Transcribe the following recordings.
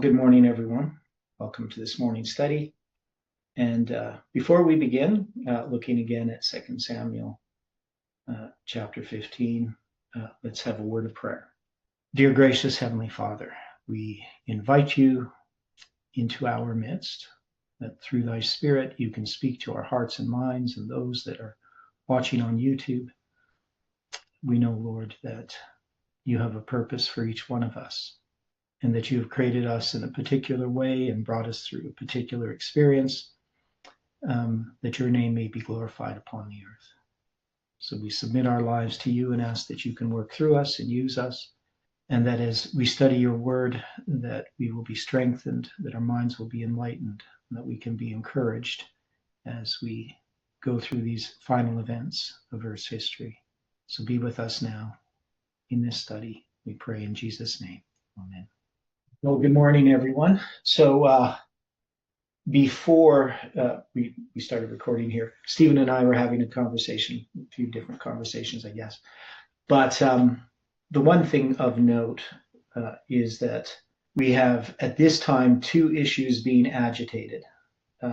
Good morning, everyone. Welcome to this morning's study. And before we begin, looking again at 2 Samuel chapter 15, let's have a word of prayer. Dear gracious Heavenly Father, we invite you into our midst, that through thy Spirit you can speak to our hearts and minds and those that are watching on YouTube. We know, Lord, that you have a purpose for each one of us, and that you have created us in a particular way and brought us through a particular experience, that your name may be glorified upon the earth. So we submit our lives to you and ask that you can work through us and use us, and that as we study your word, that we will be strengthened, that our minds will be enlightened, and that we can be encouraged as we go through these final events of Earth's history. So be with us now in this study. We pray in Jesus' name. Amen. Well, good morning, everyone. So before we started recording here, Stephen and I were having a conversation, a few different conversations, I guess. But the one thing of note is that we have, at this time, two issues being agitated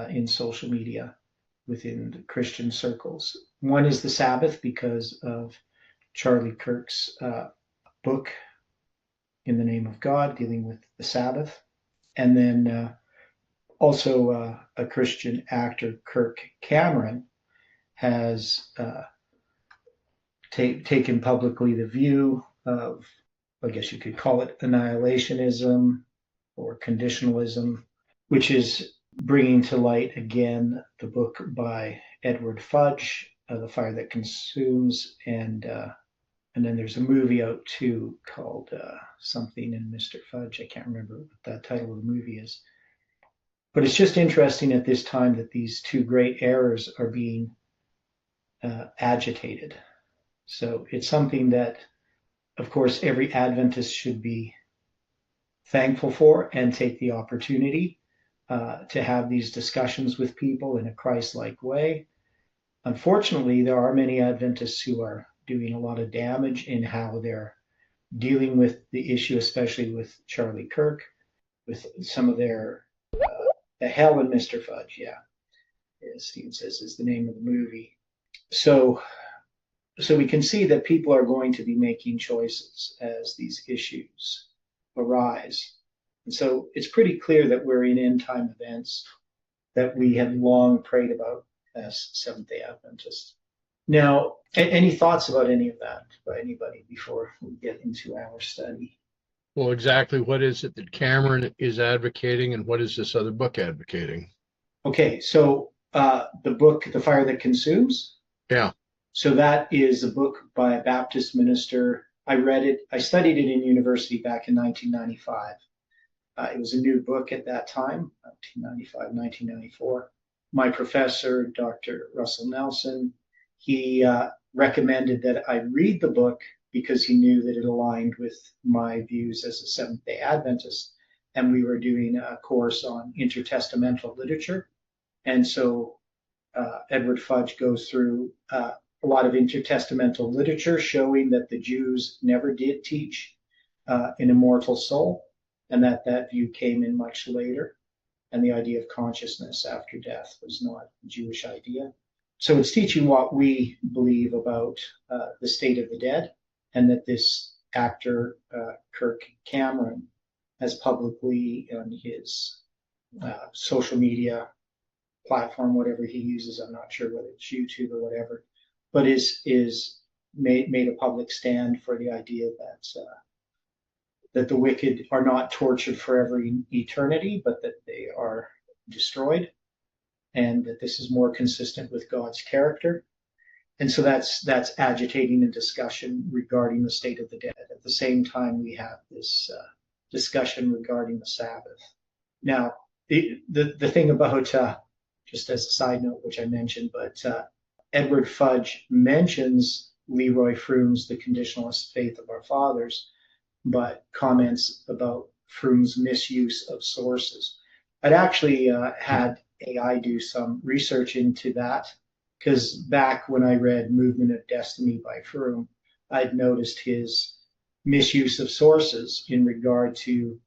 in social media within the Christian circles. One is the Sabbath, because of Charlie Kirk's book, In the Name of God, dealing with the Sabbath. And then also a Christian actor, Kirk Cameron, has taken publicly the view of, I guess you could call it annihilationism or conditionalism, which is bringing to light again the book by Edward Fudge, The Fire That Consumes, and then there's a movie out too called something in Mr. Fudge. I can't remember what that title of the movie is. But it's just interesting at this time that these two great errors are being agitated. So it's something that, of course, every Adventist should be thankful for and take the opportunity to have these discussions with people in a Christ-like way. Unfortunately, there are many Adventists who are doing a lot of damage in how they're dealing with the issue, especially with Charlie Kirk, with some of their The Hell in Mr. Fudge, yeah, as Steve says, is the name of the movie. So we can see that people are going to be making choices as these issues arise. And so it's pretty clear that we're in end time events that we have long prayed about as Seventh-day Adventists. Now, any thoughts about any of that by anybody before we get into our study? Well, exactly what is it that Cameron is advocating, and what is this other book advocating? Okay, so the book, The Fire That Consumes? Yeah. So that is a book by a Baptist minister. I read it. I studied it in university back in 1995. It was a new book at that time, 1995, 1994. My professor, Dr. Russell Nelson, he recommended that I read the book because he knew that it aligned with my views as a Seventh-day Adventist. And we were doing a course on intertestamental literature. And so Edward Fudge goes through a lot of intertestamental literature showing that the Jews never did teach an immortal soul, and that view came in much later. And the idea of consciousness after death was not a Jewish idea. So it's teaching what we believe about the state of the dead, and that this actor, Kirk Cameron, has publicly on his social media platform, whatever he uses, I'm not sure whether it's YouTube or whatever, but is made a public stand for the idea that the wicked are not tortured forever in eternity, but that they are destroyed, and that this is more consistent with God's character. And so that's agitating a discussion regarding the state of the dead. At the same time, we have this discussion regarding the Sabbath. Now, the thing about, just as a side note, which I mentioned, but Edward Fudge mentions Leroy Froome's The Conditionalist Faith of Our Fathers, but comments about Froome's misuse of sources. I'd actually had AI do some research into that, because back when I read Movement of Destiny by Froome, I'd noticed his misuse of sources in regard to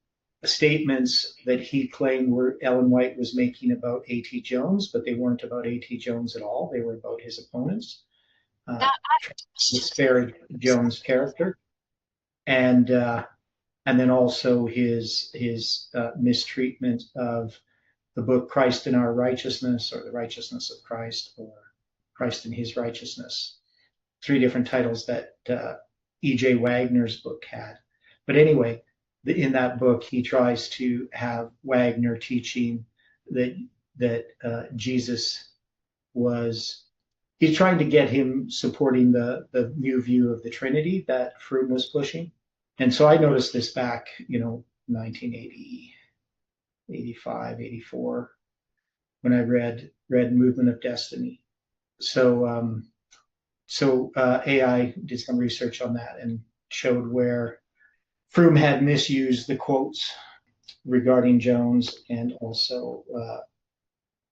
statements that he claimed were Ellen White was making about A.T. Jones, but they weren't about A.T. Jones at all. They were about his opponents, disparage Jones' character, and then also his mistreatment of the book Christ in Our Righteousness, or The Righteousness of Christ, or Christ in His Righteousness. 3 different titles that E.J. Wagner's book had. But anyway, in that book, he tries to have Wagner teaching that Jesus was. He's trying to get him supporting the new view of the Trinity that Froome was pushing. And so I noticed this back, 1980, 85, 84, when I read Movement of Destiny. So AI did some research on that and showed where Froome had misused the quotes regarding Jones, and also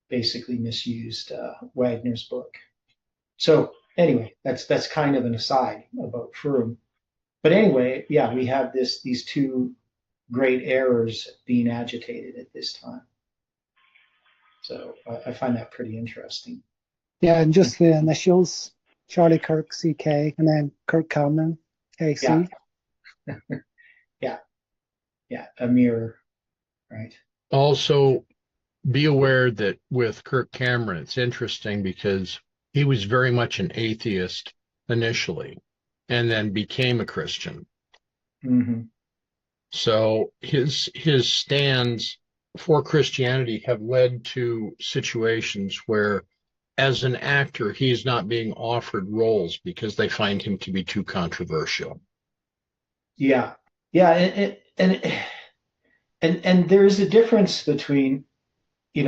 basically misused Wagner's book. So anyway, that's kind of an aside about Froome. But anyway, yeah, we have these 2 great errors being agitated at this time. So I find that pretty interesting. Yeah, and just the initials, Charlie Kirk, CK, and then Kirk Cameron, KC. Yeah. Yeah, a mirror, right? Also, be aware that with Kirk Cameron, it's interesting because he was very much an atheist initially and then became a Christian. Mm-hmm. So his stands for Christianity have led to situations where, as an actor, he's not being offered roles because they find him to be too controversial. Yeah, and there's a difference between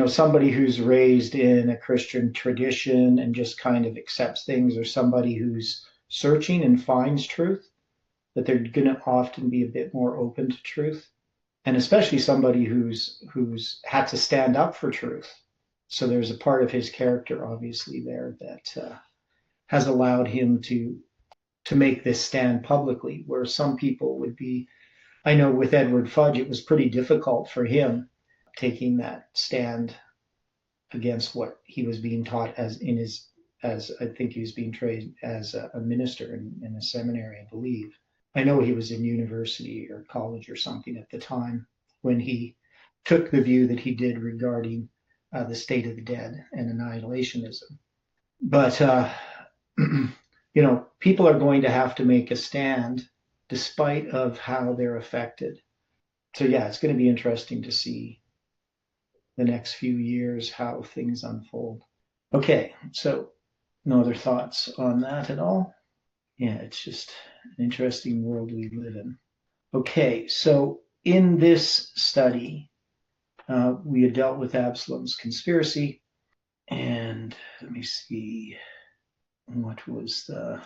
somebody who's raised in a Christian tradition and just kind of accepts things, or somebody who's searching and finds truth, that they're going to often be a bit more open to truth, and especially somebody who's had to stand up for truth. So there's a part of his character, obviously, there that has allowed him to make this stand publicly, where some people would be. I know with Edward Fudge, it was pretty difficult for him taking that stand against what he was being taught as I think he was being trained as a minister in a seminary, I believe. I know he was in university or college or something at the time when he took the view that he did regarding the state of the dead and annihilationism. But people are going to have to make a stand despite of how they're affected. So yeah, it's going to be interesting to see the next few years how things unfold. Okay, so no other thoughts on that at all? Yeah, it's just an interesting world we live in. Okay, so in this study, we had dealt with Absalom's conspiracy, and let me see, what was the...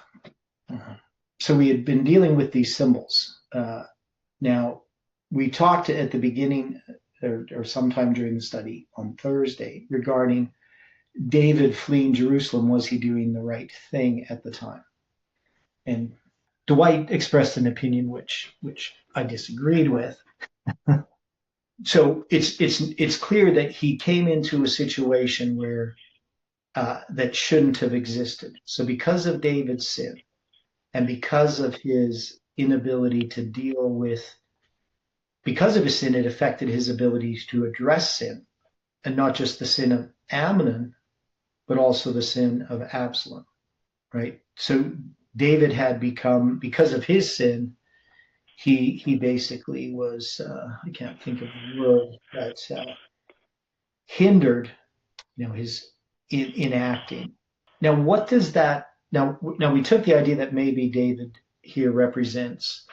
So we had been dealing with these symbols. Now, we talked at the beginning or sometime during the study on Thursday regarding David fleeing Jerusalem. Was he doing the right thing at the time? And Dwight expressed an opinion which I disagreed with. So it's clear that he came into a situation where that shouldn't have existed. So because of David's sin, and because of his inability to deal with, because of his sin, it affected his ability to address sin, and not just the sin of Amnon, but also the sin of Absalom, right? So David had become, because of his sin, he basically was, I can't think of the word, but hindered, his in acting. Now, what does that? Now we took the idea that maybe David here represents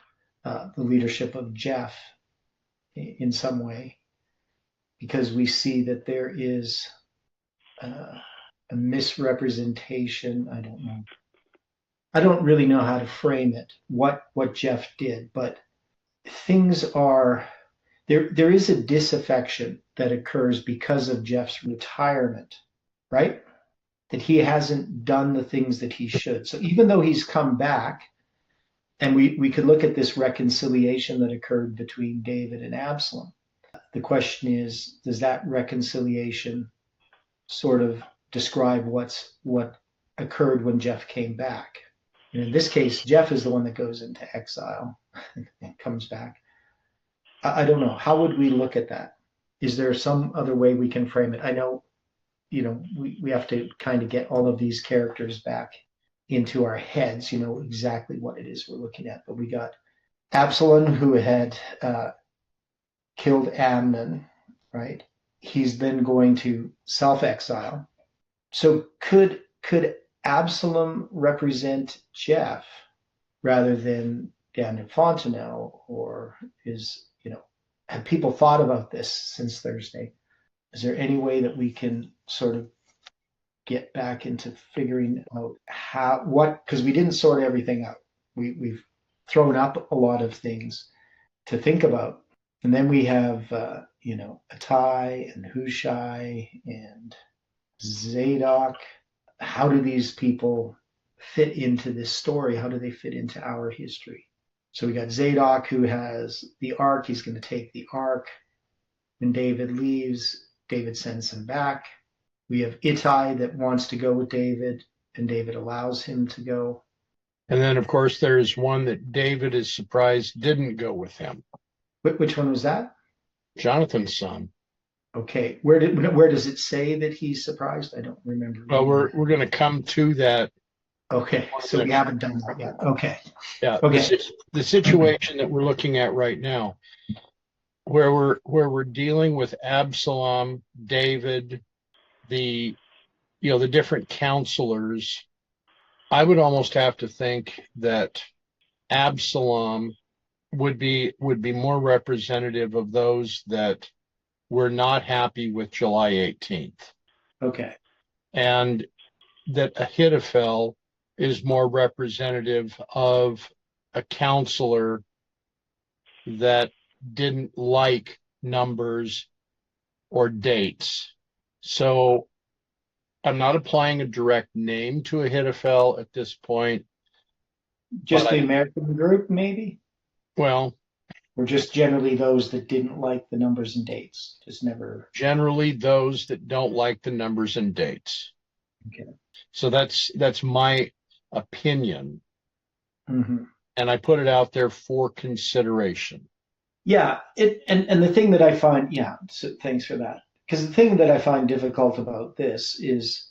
the leadership of Jeff in some way, because we see that there is a misrepresentation. I don't know. I don't really know how to frame it, what Jeff did, but things are, there is a disaffection that occurs because of Jeff's retirement, right? That he hasn't done the things that he should. So even though he's come back And we could look at this reconciliation that occurred between David and Absalom. The question is, does that reconciliation sort of describe what occurred when Jeff came back? And in this case, Jeff is the one that goes into exile and comes back. I don't know. How would we look at that? Is there some other way we can frame it? I know, we have to kind of get all of these characters back into our heads, exactly what it is we're looking at. But we got Absalom, who had killed Amnon, right? He's then going to self-exile. So could Absalom represent Jeff rather than Daniel Fontenot, or have people thought about this since Thursday? Is there any way that we can sort of get back into figuring out because we didn't sort everything out. We've thrown up a lot of things to think about. And then we have, Attai and Hushai and Zadok. How do these people fit into this story? How do they fit into our history? So we got Zadok, who has the ark. He's going to take the ark. When David leaves, David sends him back. We have Ittai that wants to go with David, and David allows him to go. And then, of course, there's one that David is surprised didn't go with him. Which one was that? Jonathan's son. Okay. Where does it say that he's surprised? I don't remember. Well, we're going to come to that. Okay. So we haven't done that yet. Okay. Yeah. Okay. The situation that we're looking at right now, where we're dealing with Absalom, David, the different counselors, I would almost have to think that Absalom would be more representative of those that were not happy with July 18th. Okay. And that Ahithophel is more representative of a counselor that didn't like numbers or dates. So I'm not applying a direct name to Ahithophel at this point. Just the American group, maybe? Well, or just generally those that didn't like the numbers and dates? Just never. Generally those that don't like the numbers and dates. Okay. So that's my opinion. Mm-hmm. And I put it out there for consideration. Yeah. And the thing that I find, so thanks for that. Because the thing that I find difficult about this is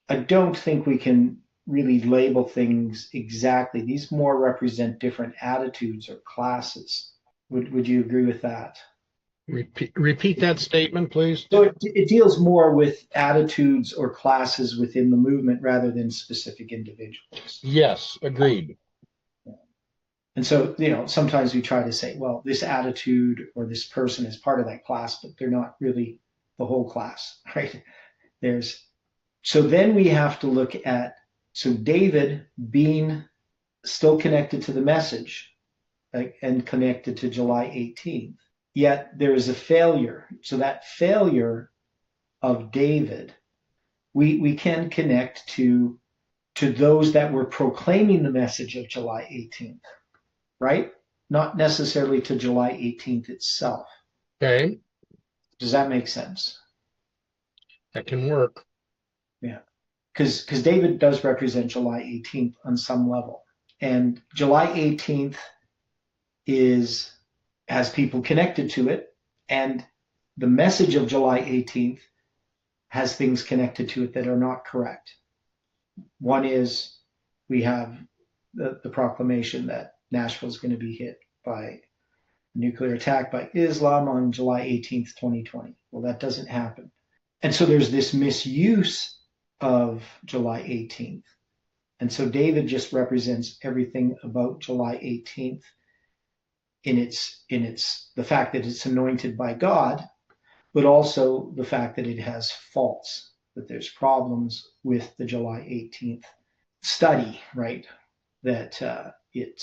I don't think we can really label things exactly. These more represent different attitudes or classes. Would you agree with that? Repeat that statement, please. So it deals more with attitudes or classes within the movement rather than specific individuals. Yes, agreed. And so, sometimes we try to say, well, this attitude or this person is part of that class, but they're not really the whole class, right? So then we have to look at, David being still connected to the message, like, and connected to July 18th, yet there is a failure. So that failure of David, we can connect to those that were proclaiming the message of July 18th, right? Not necessarily to July 18th itself. Okay. Does that make sense? That can work. Yeah. Because David does represent July 18th on some level. And July 18th has people connected to it. And the message of July 18th has things connected to it that are not correct. One is we have the proclamation that Nashville is going to be hit by a nuclear attack by Islam on July 18th, 2020. Well, that doesn't happen. And so there's this misuse of July 18th. And so David just represents everything about July 18th in its the fact that it's anointed by God, but also the fact that it has faults, that there's problems with the July 18th study, right? That it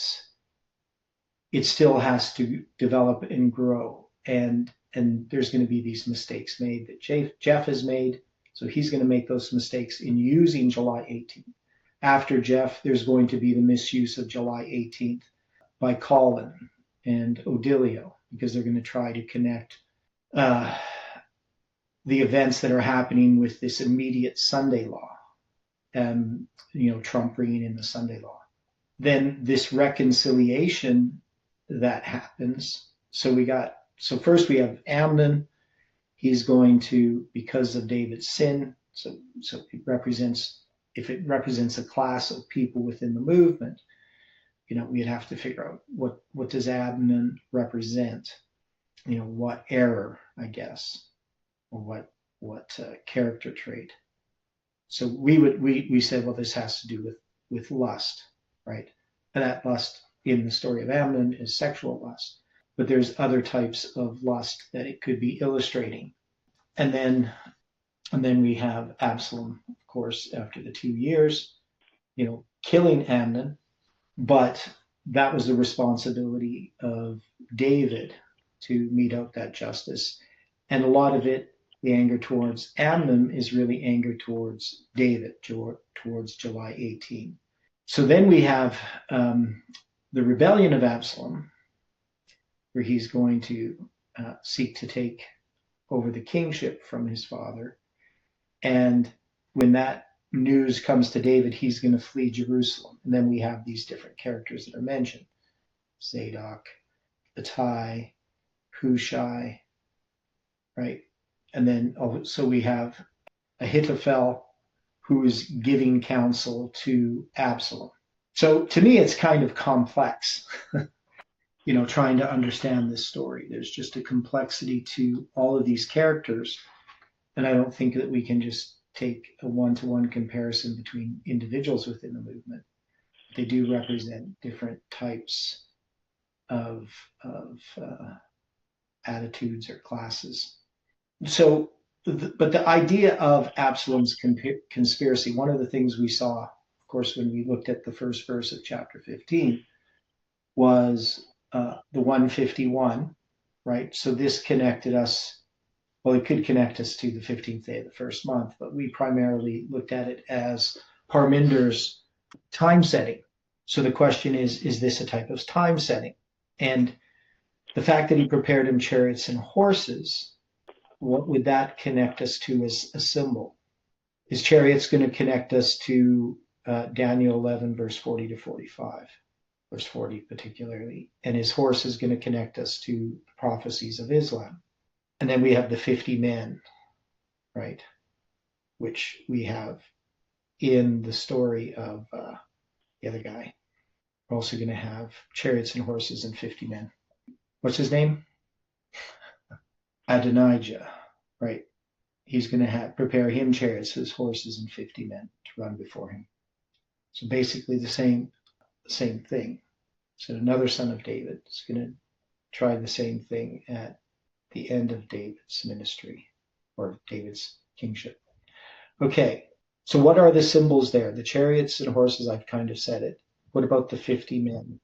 still has to develop and grow, and there's going to be these mistakes made that Jeff has made. So he's going to make those mistakes in using July 18th. After Jeff, there's going to be the misuse of July 18th by Colin and Odilio, because they're going to try to connect the events that are happening with this immediate Sunday law, Trump bringing in the Sunday law. Then this reconciliation that happens. So first we have Amnon. He's going to, because of David's sin, so if it represents a class of people within the movement, we'd have to figure out what does Amnon represent? What error, I guess, or what character trait. So we said, well, this has to do with lust, right? And that lust in the story of Amnon is sexual lust, but there's other types of lust that it could be illustrating. And then we have Absalom, of course, after the 2 years, killing Amnon, but that was the responsibility of David to mete out that justice. And a lot of it, the anger towards Amnon, is really anger towards David, towards July 18. So then we have the rebellion of Absalom, where he's going to seek to take over the kingship from his father. And when that news comes to David, he's going to flee Jerusalem. And then we have these different characters that are mentioned: Zadok, Attai, Hushai, right? And then also we have Ahithophel, who is giving counsel to Absalom. So to me, it's kind of complex, trying to understand this story. There's just a complexity to all of these characters. And I don't think that we can just take a one-to-one comparison between individuals within the movement. They do represent different types of attitudes or classes. So, but the idea of Absalom's conspiracy, one of the things we saw, of course, when we looked at the first verse of chapter 15, was the 151, right? So this connected us. Well, it could connect us to the 15th day of the first month, but we primarily looked at it as Parminder's time setting. So the question is this a type of time setting? And the fact that he prepared him chariots and horses, what would that connect us to as a symbol? Is chariots going to connect us to Daniel 11, verse 40 to 45, verse 40 particularly? And his horse is going to connect us to the prophecies of Islam. And then we have the 50 men, right, which we have in the story of the other guy. We're also going to have chariots and horses and 50 men. What's his name? Adonijah, right? He's going to prepare him chariots, his horses, and 50 men to run before him. So basically the same thing. So another son of David is going to try the same thing at the end of David's ministry or David's kingship. Okay, so what are the symbols there? The chariots and horses, I've kind of said it. What about the 50 men?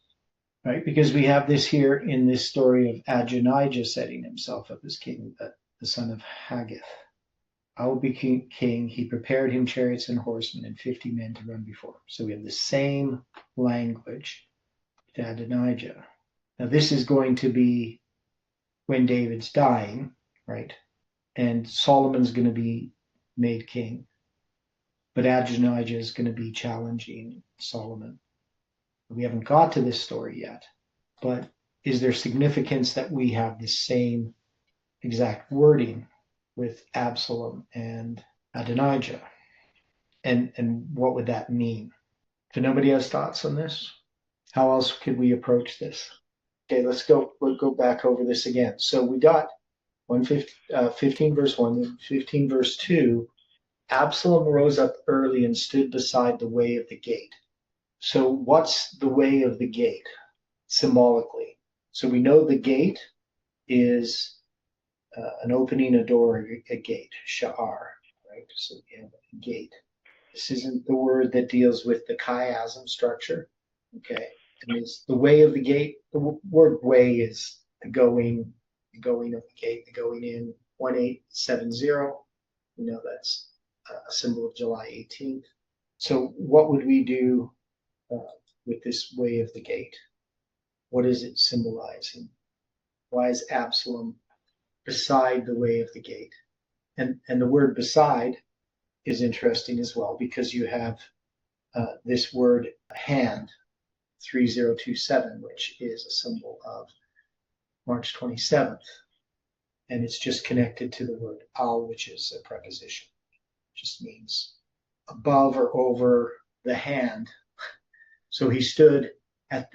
Right, because we have this here in this story of Adonijah setting himself up as king, the son of Haggith. I will be king. He prepared him chariots and horsemen and 50 men to run before him. So we have the same language to Adonijah. Now this is going to be when David's dying, right? And Solomon's going to be made king. But Adonijah is going to be challenging Solomon. We haven't got to this story yet, but is there significance that we have the same exact wording with Absalom and Adonijah? And what would that mean? So nobody has thoughts on this? How else could we approach this? Okay, we'll go back over this again. So we got 15 verse 1, 15 verse 2. Absalom rose up early and stood beside the way of the gate. So what's the way of the gate symbolically? So we know the gate is an opening, a door, a gate, sha'ar, right? So we have a gate. This isn't the word that deals with the chiasm structure, okay? And it's the way of the gate. The word way is the going of the gate, the going in, 1870. We know that's a symbol of July 18th. So what would we do with this way of the gate? What is it symbolizing? Why is Absalom beside the way of the gate? And the word beside is interesting as well, because you have this word hand, 3027, which is a symbol of March 27th. And it's just connected to the word al, which is a preposition. It just means above or over the hand. So he stood at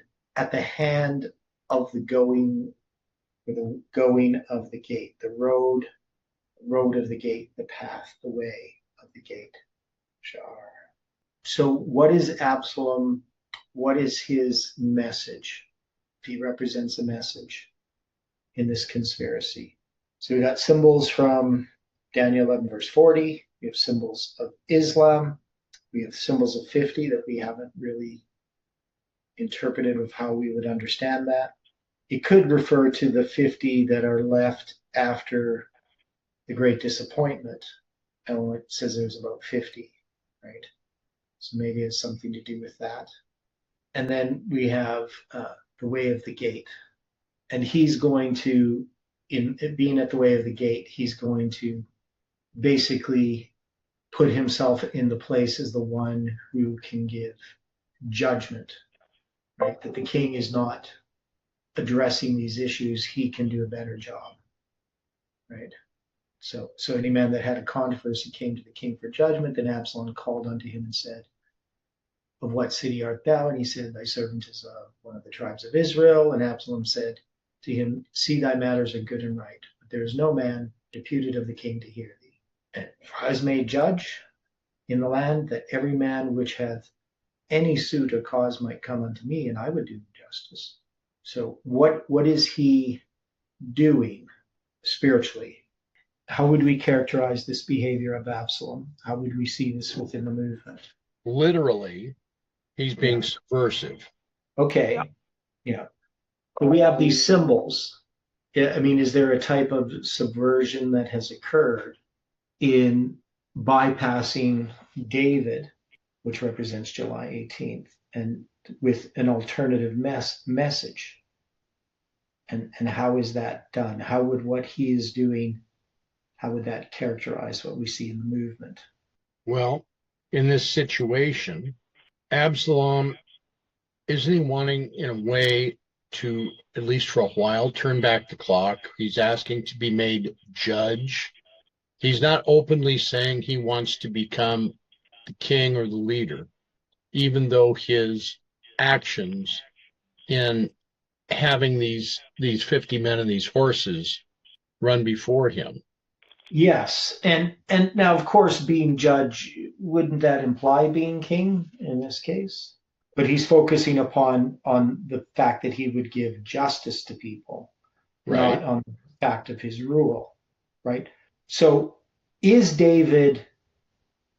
the hand of the going, or the going of the gate, the road of the gate, the path, the way of the gate. Shar. So what is Absalom? What is his message? He represents a message in this conspiracy. So we got symbols from Daniel 11, verse 40. We have symbols of Islam. We have symbols of 50 that we haven't really interpreted of how we would understand that. It could refer to the 50 that are left after the great disappointment. And it says there's about 50, right? So maybe it's something to do with that. And then we have the way of the gate. And he's going to, in being at the way of the gate, he's going to basically put himself in the place as the one who can give judgment, right? That the king is not addressing these issues, he can do a better job, right? So any man that had a controversy came to the king for judgment. Then Absalom called unto him and said, of what city art thou? And he said, thy servant is one of the tribes of Israel. And Absalom said to him, see, thy matters are good and right, but there is no man deputed of the king to hear thee. And I was made judge in the land, that every man which hath any suit or cause might come unto me, and I would do justice. So what is he doing spiritually? How would we characterize this behavior of Absalom? How would we see this within the movement? Literally, he's being subversive. Okay, yeah. But we have these symbols. I mean, is there a type of subversion that has occurred in bypassing David, which represents July 18th, and with an alternative message? And how is that done? How would what he is doing, how would that characterize what we see in the movement? Well, in this situation, Absalom, isn't he wanting, in a way, to, at least for a while, turn back the clock? He's asking to be made judge. He's not openly saying he wants to become the king or the leader, even though his actions in having these 50 men and these horses run before him. Yes, and now, of course, being judge, wouldn't that imply being king in this case? But he's focusing upon the fact that he would give justice to people, Right. not on the fact of his rule, right? So is David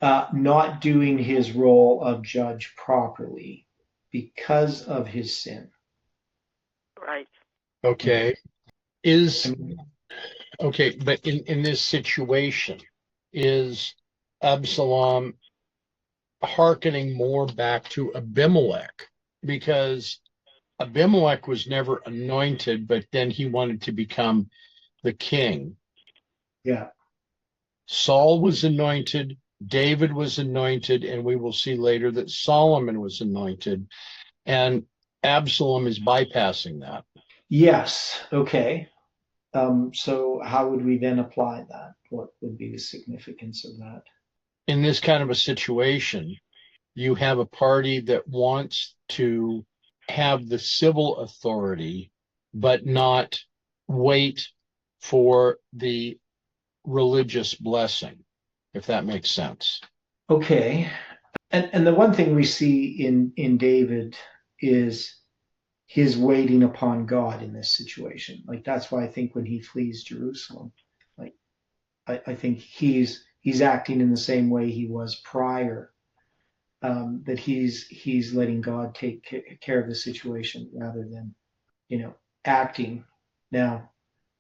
not doing his role of judge properly because of his sin? Right. Okay. Okay, but in this situation, is Absalom hearkening more back to Abimelech? Because Abimelech was never anointed, but then he wanted to become the king. Yeah. Saul was anointed, David was anointed, and we will see later that Solomon was anointed, and Absalom is bypassing that. Yes. Okay. So how would we then apply that? What would be the significance of that? In this kind of a situation, you have a party that wants to have the civil authority, but not wait for the religious blessing, if that makes sense. Okay. And the one thing we see in David is his waiting upon God in this situation. Like, that's why I think when he flees Jerusalem, like, I think he's acting in the same way he was prior, that he's letting God take care of the situation rather than, acting. Now,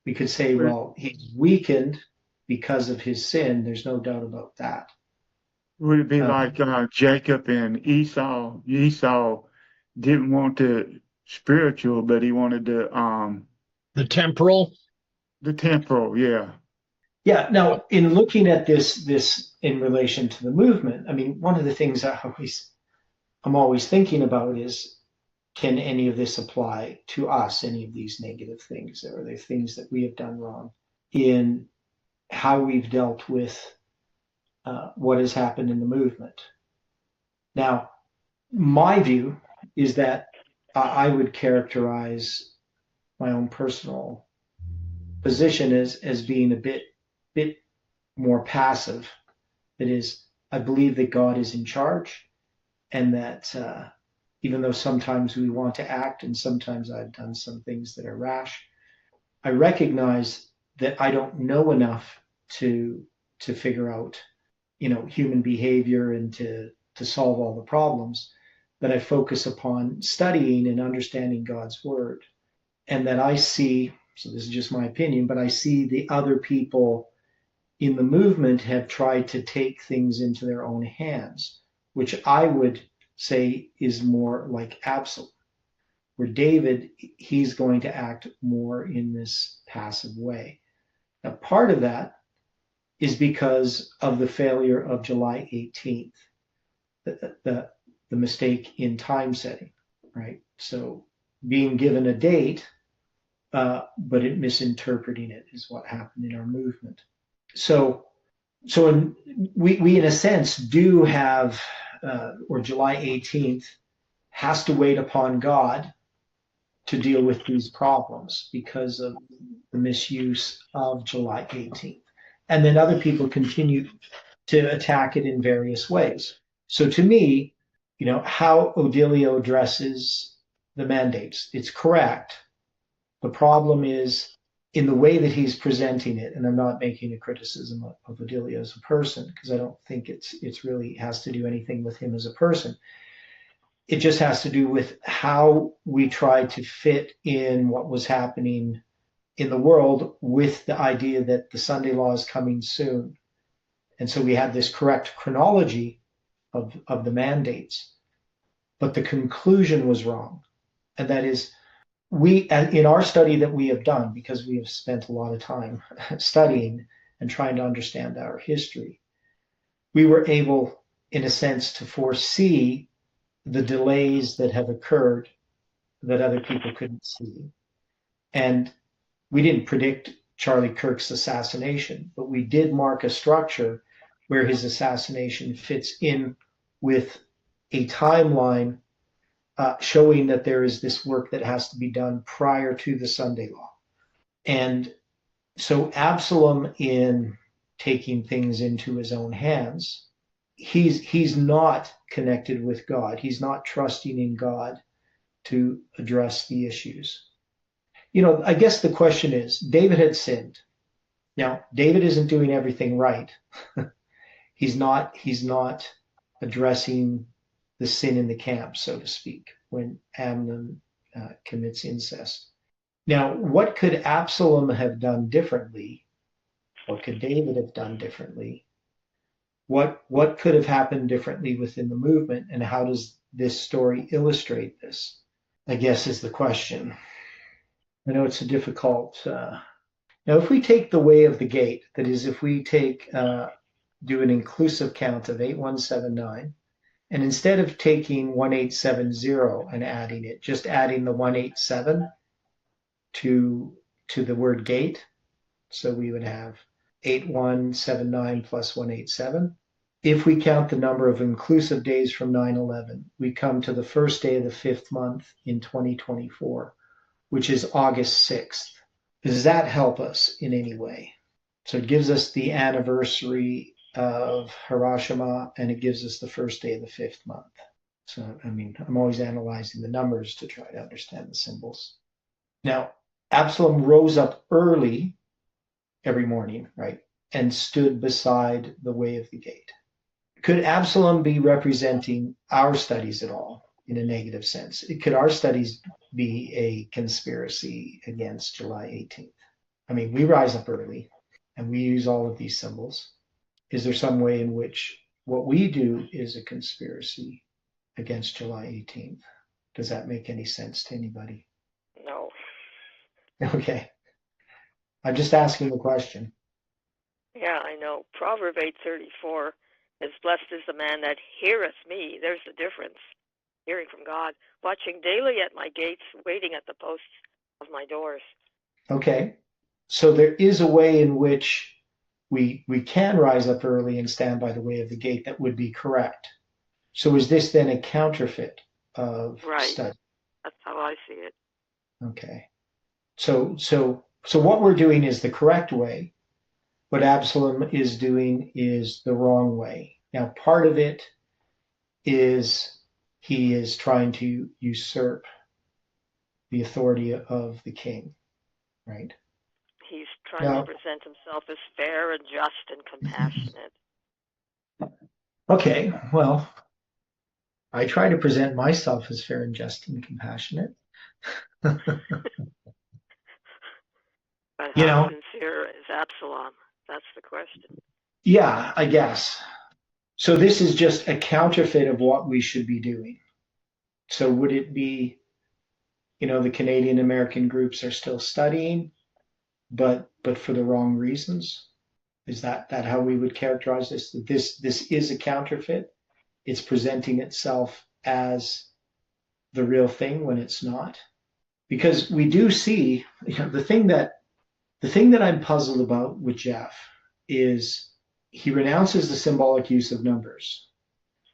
we could say, well, he's weakened because of his sin. There's no doubt about that. Would it be like Jacob and Esau? Esau didn't want to spiritual, but he wanted The temporal. the temporal. Yeah. Yeah. Now, in looking at this in relation to the movement, I mean, one of the things I'm always thinking about is, can any of this apply to us? Any of these negative things? Are there things that we have done wrong in how we've dealt with what has happened in the movement? Now, my view is that I would characterize my own personal position as being a bit more passive. That is, I believe that God is in charge, and that even though sometimes we want to act, and sometimes I've done some things that are rash, I recognize that I don't know enough to figure out, human behavior and to solve all the problems. That I focus upon studying and understanding God's word, and that I see. So this is just my opinion, but I see the other people in the movement have tried to take things into their own hands, which I would say is more like Absalom, where David, he's going to act more in this passive way. Now, part of that is because of the failure of July 18th, the mistake in time setting, right? So being given a date, but it misinterpreting it is what happened in our movement. So we in a sense do have, or July 18th has to wait upon God to deal with these problems because of the misuse of July 18th. And then other people continue to attack it in various ways. So to me, how Odilio addresses the mandates, it's correct. The problem is in the way that he's presenting it, and I'm not making a criticism of Odilio as a person, because I don't think it's really has to do anything with him as a person. It just has to do with how we try to fit in what was happening in the world with the idea that the Sunday law is coming soon. And so we had this correct chronology of the mandates, but the conclusion was wrong. And that is, we, in our study that we have done, because we have spent a lot of time studying and trying to understand our history, we were able, in a sense, to foresee the delays that have occurred that other people couldn't see. And we didn't predict Charlie Kirk's assassination, but we did mark a structure where his assassination fits in with a timeline showing that there is this work that has to be done prior to the Sunday law. And so Absalom, in taking things into his own hands, he's not connected with God. He's not trusting in God to address the issues. I guess the question is, David had sinned. Now, David isn't doing everything right. He's not addressing the sin in the camp, so to speak, when Amnon commits incest. Now, what could Absalom have done differently? What could David have done differently? What could have happened differently within the movement, and how does this story illustrate this? I guess is the question. I know it's a difficult. Now, if we take the way of the gate, that is, if we do an inclusive count of 8179, and instead of taking 1870 and adding it, just adding the 187 to the word gate, so we would have 8179 plus 187. If we count the number of inclusive days from 9/11, we come to the first day of the 5th month in 2024, which is August 6th. Does that help us in any way? So it gives us the anniversary of Hiroshima, and it gives us the first day of the 5th month. So, I'm always analyzing the numbers to try to understand the symbols. Now, Absalom rose up early every morning, right, and stood beside the way of the gate. Could Absalom be representing our studies at all in a negative sense? Could our studies be a conspiracy against July 18th? We rise up early and we use all of these symbols. Is there some way in which what we do is a conspiracy against July 18th? Does that make any sense to anybody? No. Okay. I'm just asking the question. Yeah, I know. Proverb 8:34 is blessed is the man that heareth me. There's the difference. Hearing from God, watching daily at my gates, waiting at the posts of my doors. Okay. So there is a way in which we can rise up early and stand by the way of the gate that would be correct. So is this then a counterfeit of Right. study? That's how I see it. Okay. So what we're doing is the correct way. What Absalom is doing is the wrong way. Now, part of it is he is trying to usurp the authority of the king, right? He's trying to present himself as fair and just and compassionate. Okay, well, I try to present myself as fair and just and compassionate. But how sincere is Absalom? That's the question. Yeah, I guess. So this is just a counterfeit of what we should be doing. So would it be, the Canadian American groups are still studying, but for the wrong reasons? Is that how we would characterize this? That this is a counterfeit. It's presenting itself as the real thing when it's not. Because we do see, the thing that I'm puzzled about with Jeff is he renounces the symbolic use of numbers.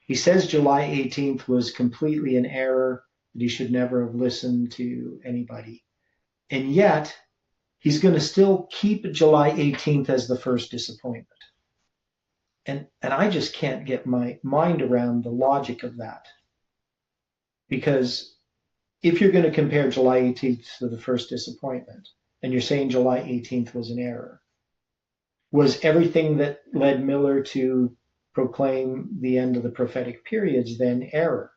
He says July 18th was completely an error, that he should never have listened to anybody. And yet, he's going to still keep July 18th as the first disappointment. And I just can't get my mind around the logic of that. Because if you're going to compare July 18th to the first disappointment, and you're saying July 18th was an error, was everything that led Miller to proclaim the end of the prophetic periods then error,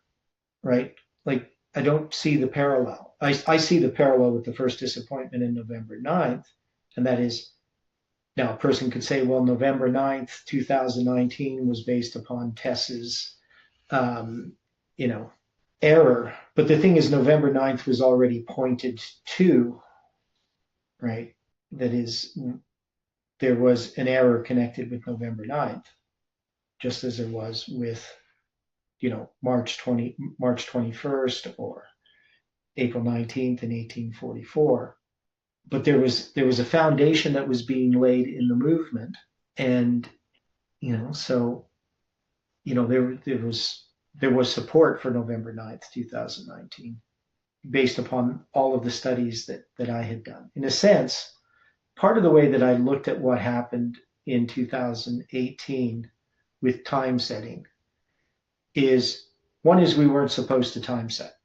right? Like, I don't see the parallel. I see the parallel with the first disappointment in November 9th, and that is, now a person could say, well, November 9th, 2019 was based upon Tess's, error. But the thing is, November 9th was already pointed to, right? That is, there was an error connected with November 9th, just as there was with, March 21st or April 19th in 1844. But there was a foundation that was being laid in the movement, and there was support for November 9th, 2019, based upon all of the studies that I had done. In a sense, part of the way that I looked at what happened in 2018 with time setting is, one is we weren't supposed to time set.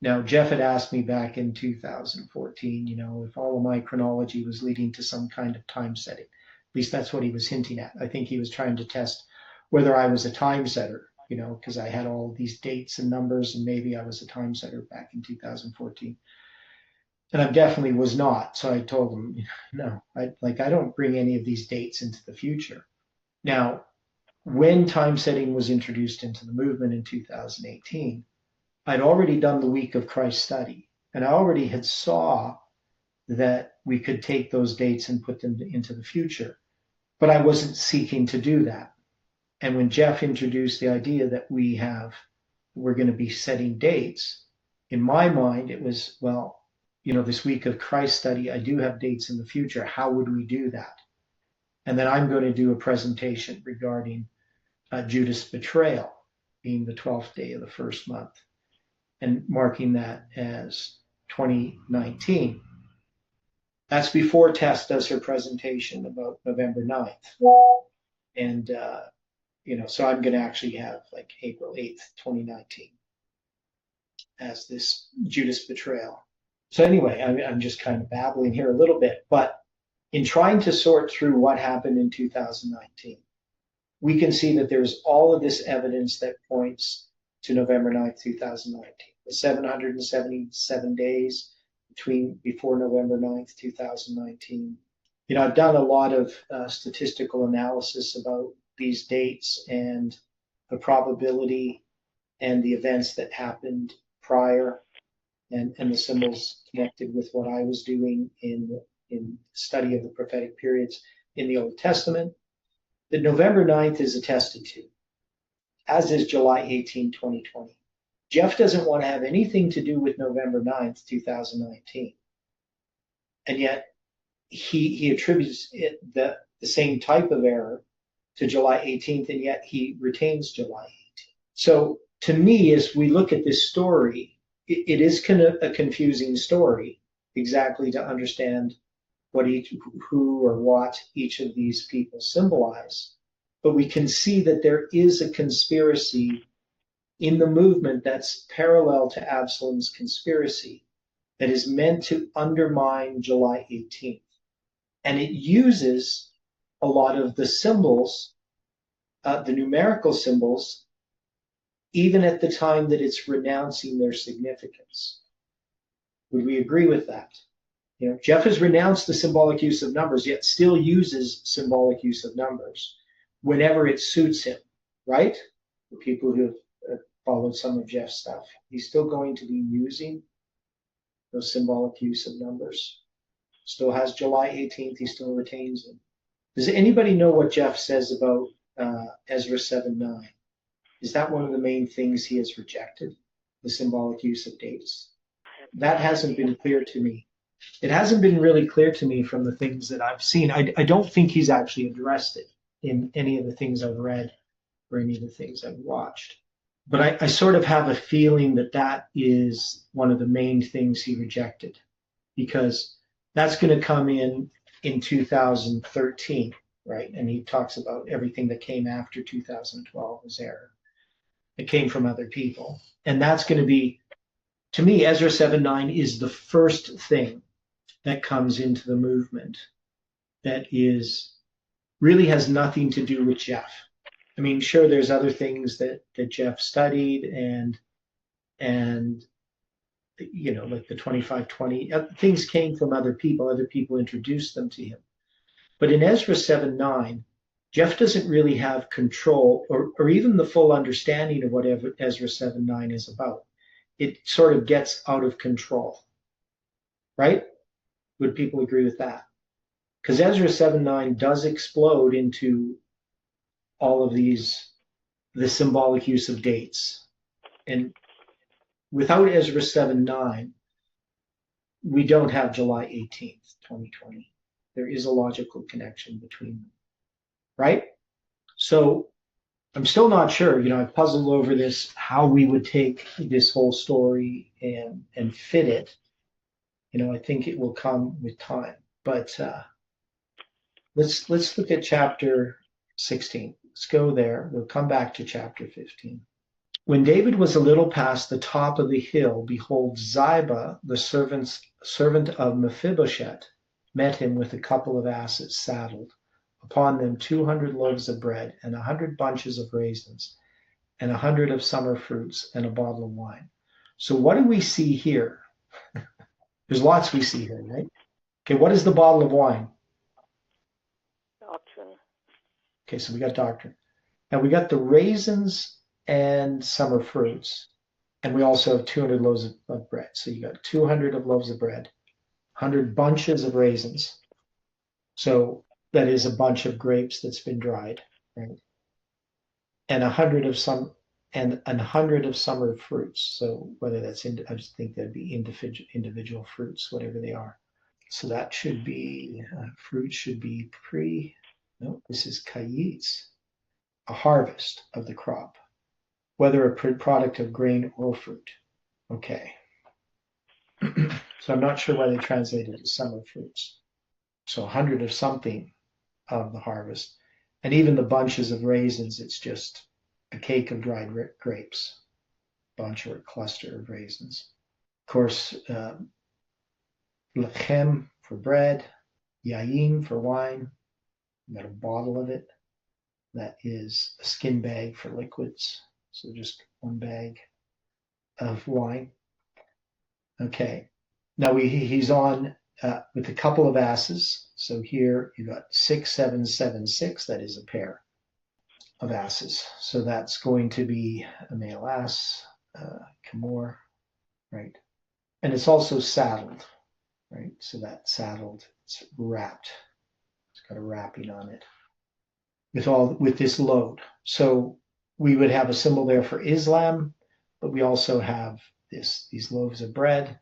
Now, Jeff had asked me back in 2014, if all of my chronology was leading to some kind of time setting. At least that's what he was hinting at. I think he was trying to test whether I was a time setter, because I had all these dates and numbers, and maybe I was a time setter back in 2014. And I definitely was not. So I told him, no, I don't bring any of these dates into the future. Now, when time setting was introduced into the movement in 2018, I'd already done the week of Christ study, and I already had saw that we could take those dates and put them into the future, but I wasn't seeking to do that. And when Jeff introduced the idea that we're going to be setting dates, in my mind, it was, well, this week of Christ study, I do have dates in the future. How would we do that? And then I'm going to do a presentation regarding Judas' betrayal, being the 12th day of the first month, and marking that as 2019. That's before Tess does her presentation about November 9th. And, so I'm going to actually have like April 8th, 2019 as this Judas betrayal. So anyway, I'm just kind of babbling here a little bit, but in trying to sort through what happened in 2019, we can see that there's all of this evidence that points to November 9th, 2019. The 777 days before November 9th, 2019. I've done a lot of statistical analysis about these dates and the probability and the events that happened prior, and the symbols connected with what I was doing in study of the prophetic periods in the Old Testament, that November 9th is attested to, as is July 18, 2020. Jeff doesn't want to have anything to do with November 9th, 2019. And yet he attributes the same type of error to July 18th, and yet he retains July 18th. So to me, as we look at this story, it is kind of a confusing story exactly to understand who or what each of these people symbolize. But we can see that there is a conspiracy in the movement that's parallel to Absalom's conspiracy that is meant to undermine July 18th. And it uses a lot of the symbols, the numerical symbols, even at the time that it's renouncing their significance. Would we agree with that? You know, Jeff has renounced the symbolic use of numbers, yet still uses symbolic use of numbers whenever it suits him, right? The people who have followed some of Jeff's stuff, he's still going to be using those symbolic use of numbers. Still has July 18th, he still retains them. Does anybody know what Jeff says about Ezra 7:9? Is that one of the main things he has rejected, the symbolic use of dates? That hasn't been clear to me. It hasn't been really clear to me from the things that I've seen. I don't think he's actually addressed it in any of the things I've read or any of the things I've watched. But I sort of have a feeling that that is one of the main things he rejected, because that's going to come in 2013, right? And he talks about everything that came after 2012 as error. It came from other people. And that's going to be, to me, Ezra 7:9 is the first thing that comes into the movement that really has nothing to do with Jeff. I mean, sure, there's other things that Jeff studied and you know, like the 2520, things came from other people introduced them to him. But in Ezra 7:9, Jeff doesn't really have control or even the full understanding of what Ezra 7:9 is about. It sort of gets out of control, right? Would people agree with that? Because Ezra 7:9 does explode into all of the symbolic use of dates. And without Ezra 7:9, we don't have July 18th, 2020. There is a logical connection between them, right? So I'm still not sure. You know, I've puzzled over this, how we would take this whole story and fit it. You know, I think it will come with time. But let's look at chapter 16. Let's go there. We'll come back to chapter 15. When David was a little past the top of the hill, behold, Ziba, the servant of Mephibosheth, met him with a couple of asses saddled, upon them 200 loaves of bread, and 100 bunches of raisins, and 100 of summer fruits, and a bottle of wine. So what do we see here? There's lots we see here, right? Okay, what is the bottle of wine? Doctrine. Okay, so we got doctrine. Now we got the raisins and summer fruits. And we also have 200 loaves of bread. So you got 200 of loaves of bread, 100 bunches of raisins. So that is a bunch of grapes that's been dried, right? And 100 of summer fruits. So whether that's I just think that'd be individual fruits, whatever they are. So that should be fruit should be no, this is chayotes, a harvest of the crop, whether a product of grain or fruit. Okay. So I'm not sure why they translated it as summer fruits. So 100 of something of the harvest. And even the bunches of raisins, it's just a cake of dried grapes, bunch or a cluster of raisins. Of course, lechem for bread, yayin for wine. You got a bottle of it. That is a skin bag for liquids. So just one bag of wine. Okay. Now he's on with a couple of asses. So here you got 6776. That is a pair of asses. So that's going to be a male ass, Camor, right? And it's also saddled, right? So that saddled, it's wrapped. It's got a wrapping on it with this load. So we would have a symbol there for Islam, but we also have these loaves of bread,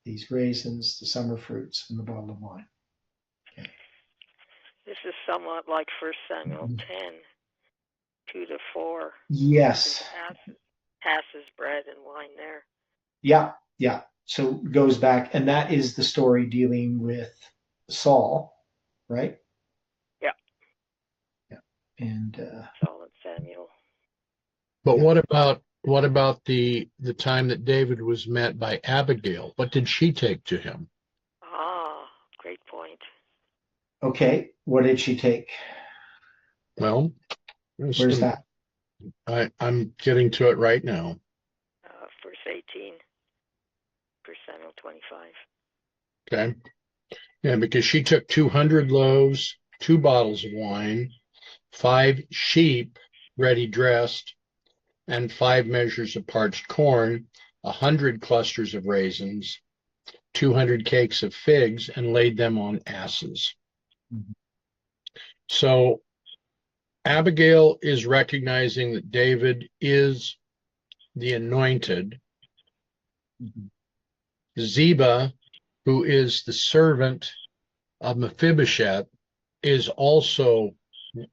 these raisins, the summer fruits, and the bottle of wine. Okay. This is somewhat like 1 Samuel 10, 2-4. Yes. Passes bread and wine there. Yeah, yeah. So it goes back, and that is the story dealing with Saul, right? Yeah. Yeah. And Saul and Samuel. But Yeah. what about the time that David was met by Abigail? What did she take to him? Ah, great point. okay, what did she take? Well, Where's that? I'm getting to it right now. Verse 18, 1 Samuel 25. Okay. Yeah, because she took 200 loaves, 2 bottles of wine, 5 sheep ready dressed, and 5 measures of parched corn, 100 clusters of raisins, 200 cakes of figs, and laid them on asses. Mhm. So Abigail is recognizing that David is the anointed. Mhm. Ziba, who is the servant of Mephibosheth, is also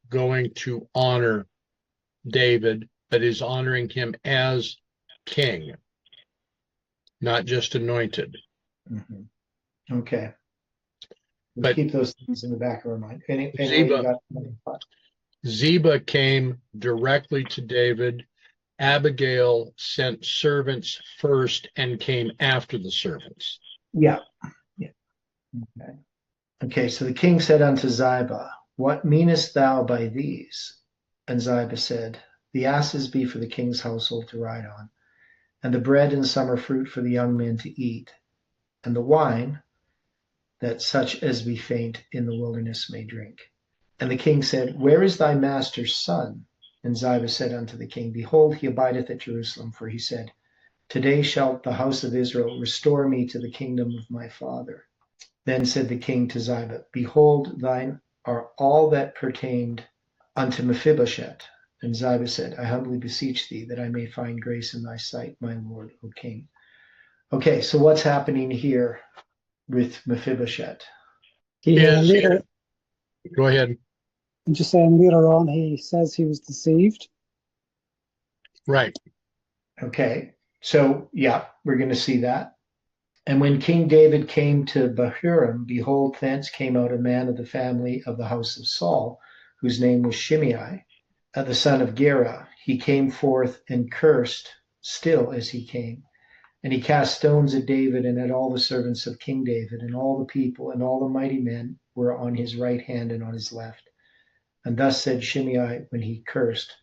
going to honor David, but is honoring him as king, not just anointed. Mhm. Okay. We'll But keep those things in the back of our mind. Anyway, Ziba, you got another thought? Ziba came directly to David. Abigail sent servants first and came after the servants. Yeah. Yeah. Okay. Okay, so the king said unto Ziba, what meanest thou by these? And Ziba said, the asses be for the king's household to ride on, and the bread and summer fruit for the young men to eat, and the wine, that such as be faint in the wilderness may drink. And the king said, where is thy master's son? And Ziba said unto the king, behold, he abideth at Jerusalem, for he said, today shall the house of Israel restore me to the kingdom of my father. Then said the king to Ziba, behold, thine are all that pertained unto Mephibosheth. And Ziba said, I humbly beseech thee that I may find grace in thy sight, my lord, O king. Okay, so what's happening here with Mephibosheth? Later, Go ahead. I'm just saying later on, he says he was deceived. Right. Okay, so yeah, we're going to see that. And when King David came to Bahurim, behold, thence came out a man of the family of the house of Saul, whose name was Shimei, the son of Gera. He came forth and cursed still as he came. And he cast stones at David and at all the servants of King David, and all the people and all the mighty men were on his right hand and on his left. And thus said Shimei when he cursed,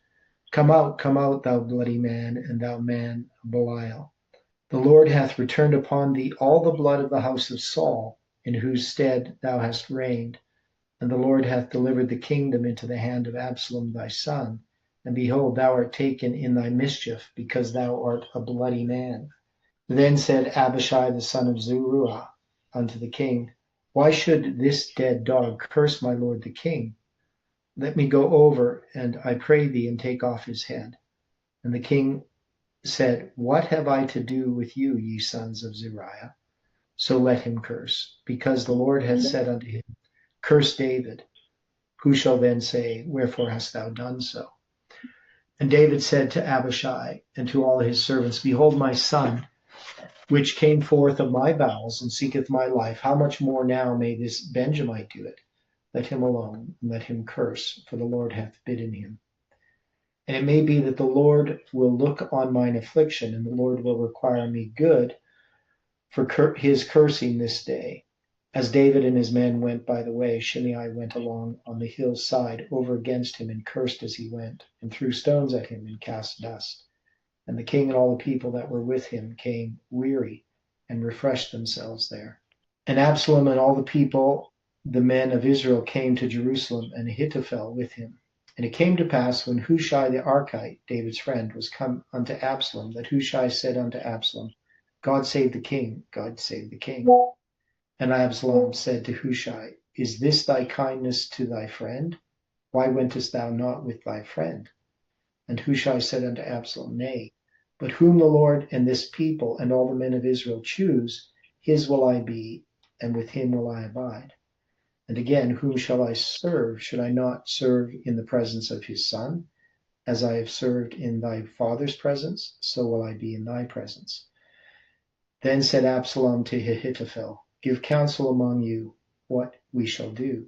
come out, thou bloody man, and thou man of Belial. The Lord hath returned upon thee all the blood of the house of Saul, in whose stead thou hast reigned. And the Lord hath delivered the kingdom into the hand of Absalom thy son. And behold, thou art taken in thy mischief, because thou art a bloody man. Then said Abishai the son of Zeruiah unto the king, why should this dead dog curse my lord the king? Let me go over, and I pray thee, and take off his head. And the king said, what have I to do with you, ye sons of Zeruiah? So let him curse, because the Lord hath said unto him, curse David. Who shall then say, wherefore hast thou done so? And David said to Abishai and to all his servants, behold, my son, which came forth of my bowels and seeketh my life, how much more now may this Benjamite do it? Let him alone, and let him curse, for the Lord hath bidden him. And it may be that the Lord will look on mine affliction, and the Lord will require me good for his cursing this day. As David and his men went by the way, Shimei went along on the hillside over against him, and cursed as he went, and threw stones at him, and cast dust. And the king and all the people that were with him came weary, and refreshed themselves there. And Absalom and all the people, the men of Israel, came to Jerusalem, and Ahithophel with him. And it came to pass, when Hushai the Archite, David's friend, was come unto Absalom, that Hushai said unto Absalom, God save the king, God save the king. And Absalom said to Hushai, Is this thy kindness to thy friend? Why wentest thou not with thy friend? And Hushai said unto Absalom, Nay, but whom the Lord and this people and all the men of Israel choose, his will I be, and with him will I abide. And again, whom shall I serve? Should I not serve in the presence of his son? As I have served in thy father's presence, so will I be in thy presence. Then said Absalom to Ahithophel, Give counsel among you what we shall do.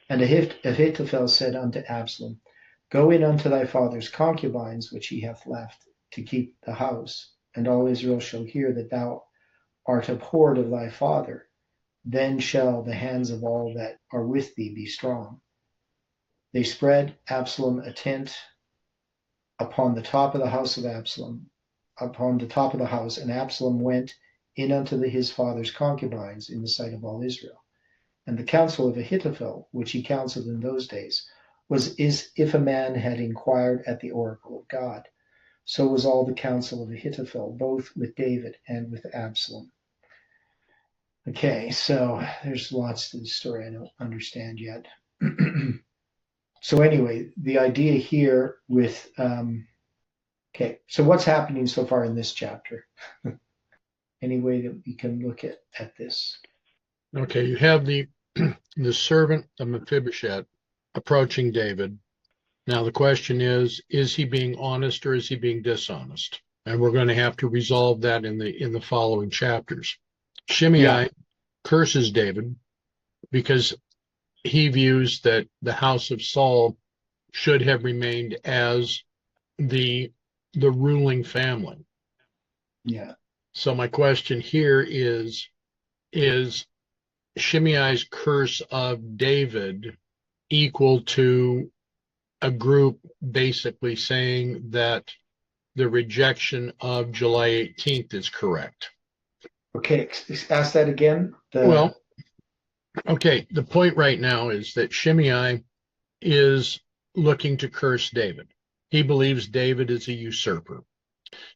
And Ahithophel said unto Absalom, Go in unto thy father's concubines, which he hath left, to keep the house, and all Israel shall hear that thou art abhorred of thy father. Then shall the hands of all that are with thee be strong. They spread Absalom a tent upon the top of the house of Absalom, upon the top of the house, and Absalom went in unto his father's concubines in the sight of all Israel. And the counsel of Ahithophel, which he counseled in those days, was if a man had inquired at the oracle of God. So was all the counsel of Ahithophel, both with David and with Absalom. Okay, so there's lots to the story I don't understand yet. So anyway, the idea here with, okay, so what's happening so far in this chapter? Any way that we can look at this? Okay, you have the servant of Mephibosheth approaching David. Now the question is he being honest or is he being dishonest? And we're going to have to resolve that in the following chapters. Shimei curses David because he views that the house of Saul should have remained as the ruling family. Yeah. So my question here is Shimei's curse of David equal to a group basically saying that the rejection of July 18th is correct? Okay, ask that again. Well, okay, the point right now is that Shimei is looking to curse David. He believes David is a usurper.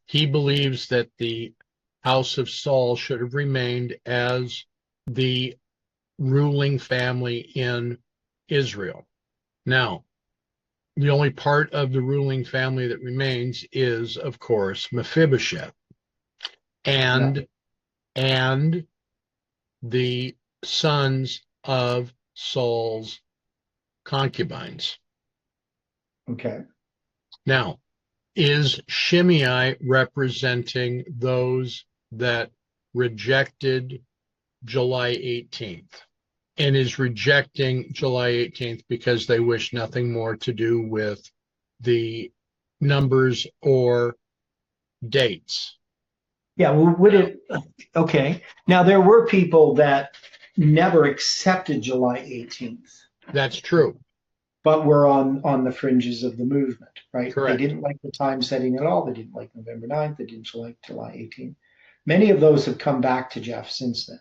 He believes that the house of Saul should have remained as the ruling family in Israel. Now, the only part of the ruling family that remains is, of course, Mephibosheth and the sons of Saul's concubines. Okay. Now, is Shimei representing those that rejected July 18th and is rejecting July 18th because they wish nothing more to do with the numbers or dates? Yeah, well, okay. Now, there were people that never accepted July 18th. That's true. But were on the fringes of the movement, right? Correct. They didn't like the time setting at all. They didn't like November 9th. They didn't like July 18th. Many of those have come back to Jeff since then.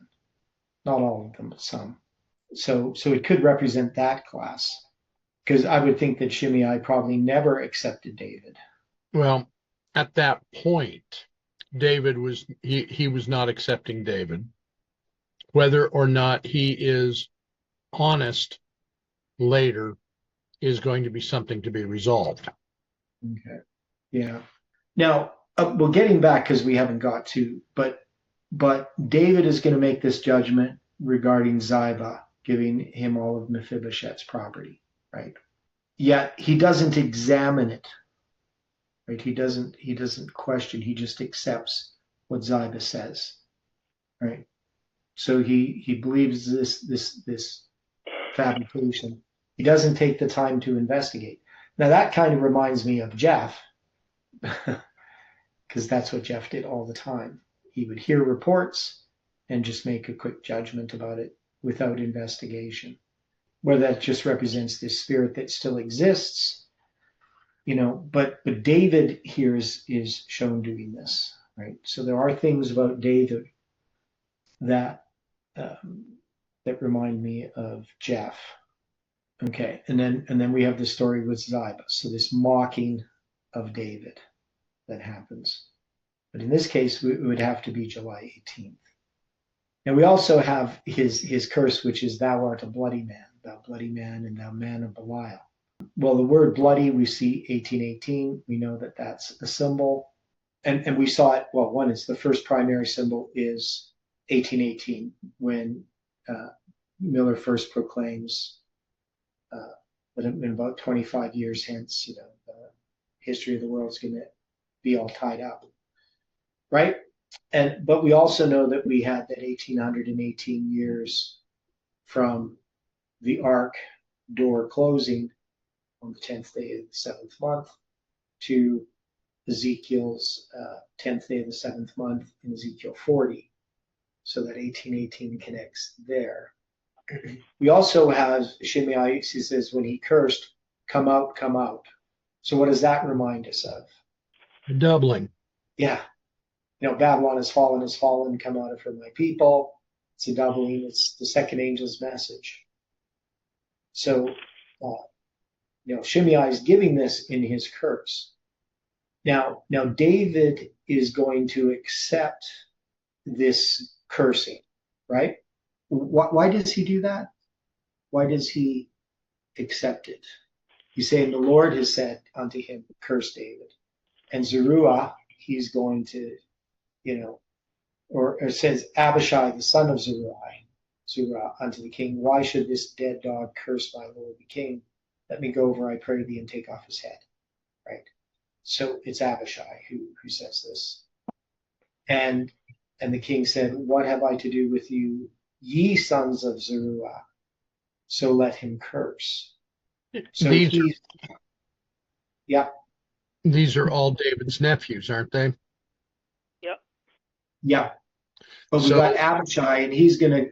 Not all of them, but some. So it could represent that class. Because I would think that Shimei probably never accepted David. Well, at that point, David was he was not accepting David. Whether or not he is honest later is going to be something to be resolved. Okay. Yeah. Now, well, getting back because we haven't got to, but David is going to make this judgment regarding Ziba, giving him all of Mephibosheth's property, right? Yet he doesn't examine it, right? He doesn't question. He just accepts what Ziba says, right? So he believes this fabrication. He doesn't take the time to investigate. Now that kind of reminds me of Jeff, because that's what Jeff did all the time. He would hear reports and just make a quick judgment about it without investigation. Where that just represents this spirit that still exists, but David here is shown doing this, right? So there are things about David that remind me of Jeff. Okay, and then we have the story with Ziba. So this mocking of David that happens. But in this case, it would have to be July 18th. And we also have his curse, which is thou art a bloody man, thou bloody man, and thou man of Belial. Well, the word bloody, we see 1818. We know that that's a symbol. And we saw it, well, one is the first primary symbol is 1818, when Miller first proclaims that in about 25 years hence, the history of the world is going to be all tied up, right? But we also know that we had that 1818 years from the ark door closing on the 10th day of the 7th month to Ezekiel's 10th day of the 7th month in Ezekiel 40. So that 1818 connects there. We also have Shimei, he says, when he cursed, come out, come out. So what does that remind us of? The doubling. Yeah. Babylon has fallen, come out of her, my people. It's a doubling. It's the second angel's message. So, Shimei is giving this in his curse. Now David is going to accept this cursing, right? Why does he do that? Why does he accept it? He's saying the Lord has said unto him, curse David. And Zeruiah, he's going to, or it says Abishai, the son of Zeruiah unto the king, why should this dead dog curse my lord the king? Let me go over, I pray thee, and take off his head. Right? So it's Abishai who says this. And the king said, what have I to do with you, ye sons of Zeruiah? So let him curse. So These are all David's nephews, aren't they? Yep. Yeah. But we got Abishai, and he's gonna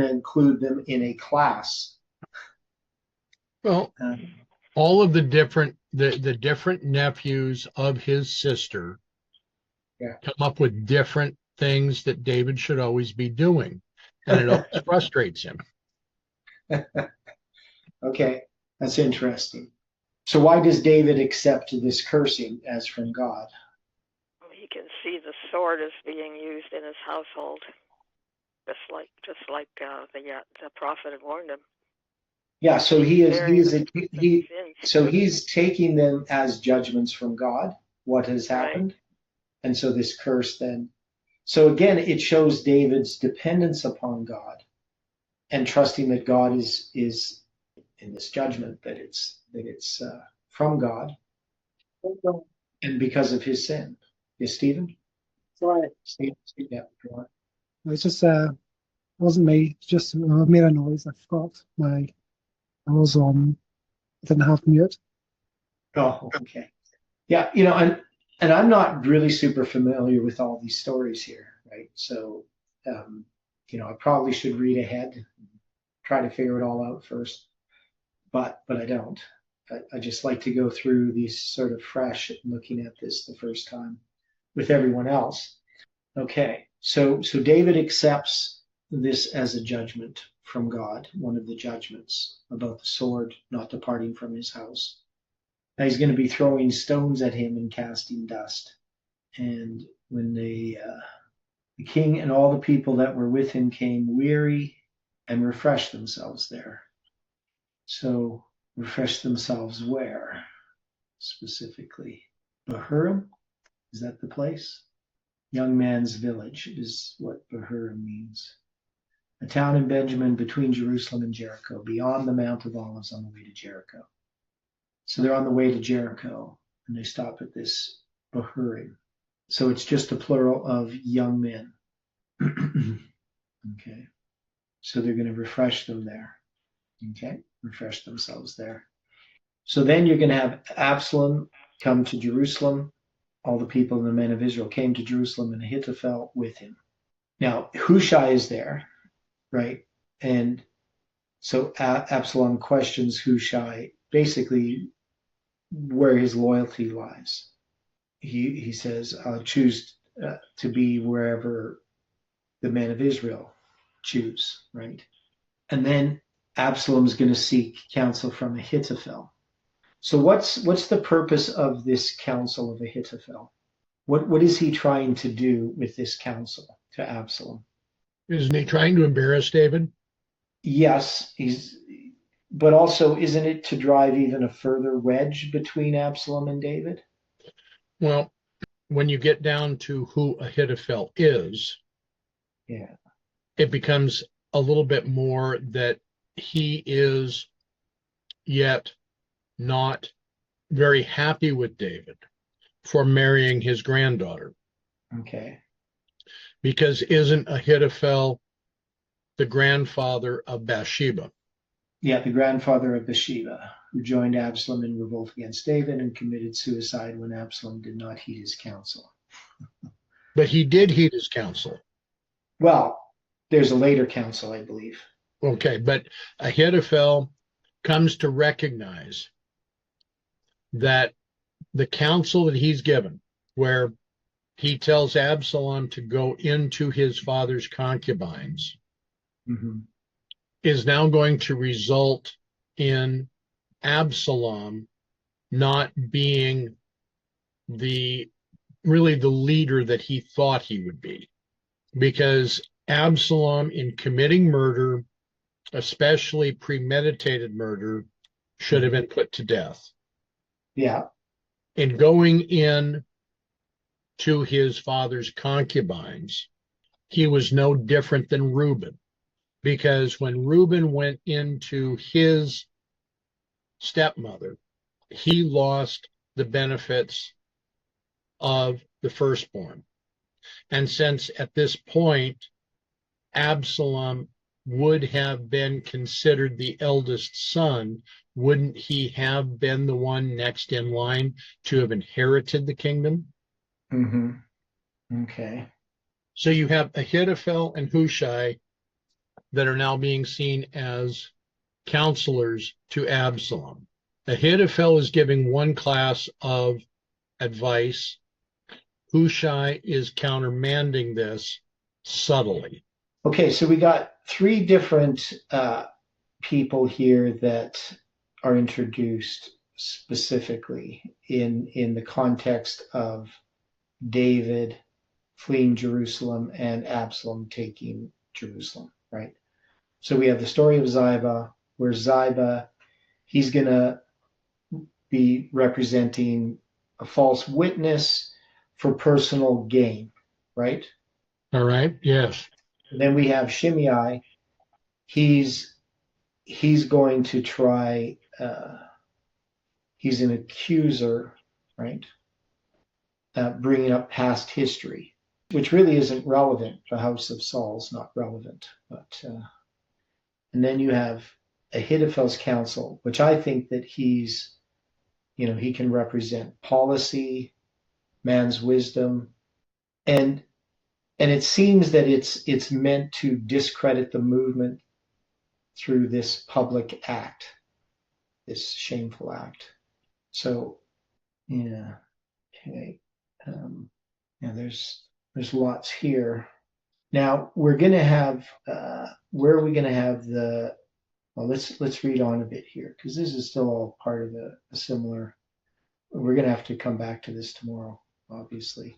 include them in a class. Well, all of the different nephews of his sister come up with different things that David should always be doing, and it always frustrates him. Okay, that's interesting. So why does David accept this cursing as from God? He can see the sword is being used in his household, just like the prophet had warned him. Yeah, so he's taking them as judgments from God, what has happened. Right. And so this curse then. So again, it shows David's dependence upon God and trusting that God is in this judgment, that it's from God and because of his sin. Yes, Stephen? Sorry. Stephen, yeah, go on. It's just, it wasn't me. It's just, I made a noise. I forgot I was on. I didn't have mute. Oh, okay. Yeah, and I'm not really super familiar with all these stories here, right? So, I probably should read ahead, try to figure it all out first, but I don't. I just like to go through these sort of fresh, looking at this the first time with everyone else. Okay, so David accepts this as a judgment from God, one of the judgments about the sword not departing from his house. Now he's going to be throwing stones at him and casting dust. And when the king and all the people that were with him came weary and refreshed themselves there. So refresh themselves where specifically? Bahurim? Is that the place? Young man's village is what Bahurim means. A town in Benjamin between Jerusalem and Jericho, beyond the Mount of Olives on the way to Jericho. So they're on the way to Jericho, and they stop at this Bahurim. So it's just a plural of young men. Okay. So they're going to refresh them there. Okay. Refresh themselves there. So then you're going to have Absalom come to Jerusalem. All the people and the men of Israel came to Jerusalem, and Ahithophel with him. Now, Hushai is there, right? And so Absalom questions Hushai basically where his loyalty lies. He says, I'll choose to be wherever the men of Israel choose, right? And then Absalom's going to seek counsel from Ahithophel. So what's the purpose of this counsel of Ahithophel? What is he trying to do with this counsel to Absalom? Isn't he trying to embarrass David? Yes, but also isn't it to drive even a further wedge between Absalom and David? Well, when you get down to who Ahithophel is, Yeah. it becomes a little bit more that he is yet not very happy with David for marrying his granddaughter. Okay. Because isn't Ahithophel the grandfather of Bathsheba? Yeah, the grandfather of Bathsheba, who joined Absalom in revolt against David and committed suicide when Absalom did not heed his counsel. But he did heed his counsel. Well, there's a later counsel, I believe. Okay, but Ahithophel comes to recognize that the counsel that he's given, where he tells Absalom to go into his father's concubines, is now going to result in Absalom not being really the leader that he thought he would be. Because Absalom, in committing murder, especially premeditated murder, should have been put to death. Yeah. In going in to his father's concubines, he was no different than Reuben, because when Reuben went into his stepmother, he lost the benefits of the firstborn. And since at this point, Absalom would have been considered the eldest son, wouldn't he have been the one next in line to have inherited the kingdom? Okay. So you have Ahithophel and Hushai that are now being seen as counselors to Absalom. Ahithophel is giving one class of advice. Hushai is countermanding this subtly. Okay, so we got three different people here that are introduced specifically in the context of David fleeing Jerusalem and Absalom taking Jerusalem, right? So we have the story of Ziba, where Ziba, he's going to be representing a false witness for personal gain, right? All right, yes. And then we have Shimei. He's going to try. He's an accuser, right? Bringing up past history, which really isn't relevant. The house of Saul's not relevant, but and then you have Ahithophel's counsel, which I think that he's, he can represent policy, man's wisdom, and it seems that it's meant to discredit the movement through this public act, this shameful act. So, yeah, okay, yeah. There's lots here. Now we're going to have. Where are we going to have the? Well, let's read on a bit here, because this is still all part of a similar. We're going to have to come back to this tomorrow, obviously.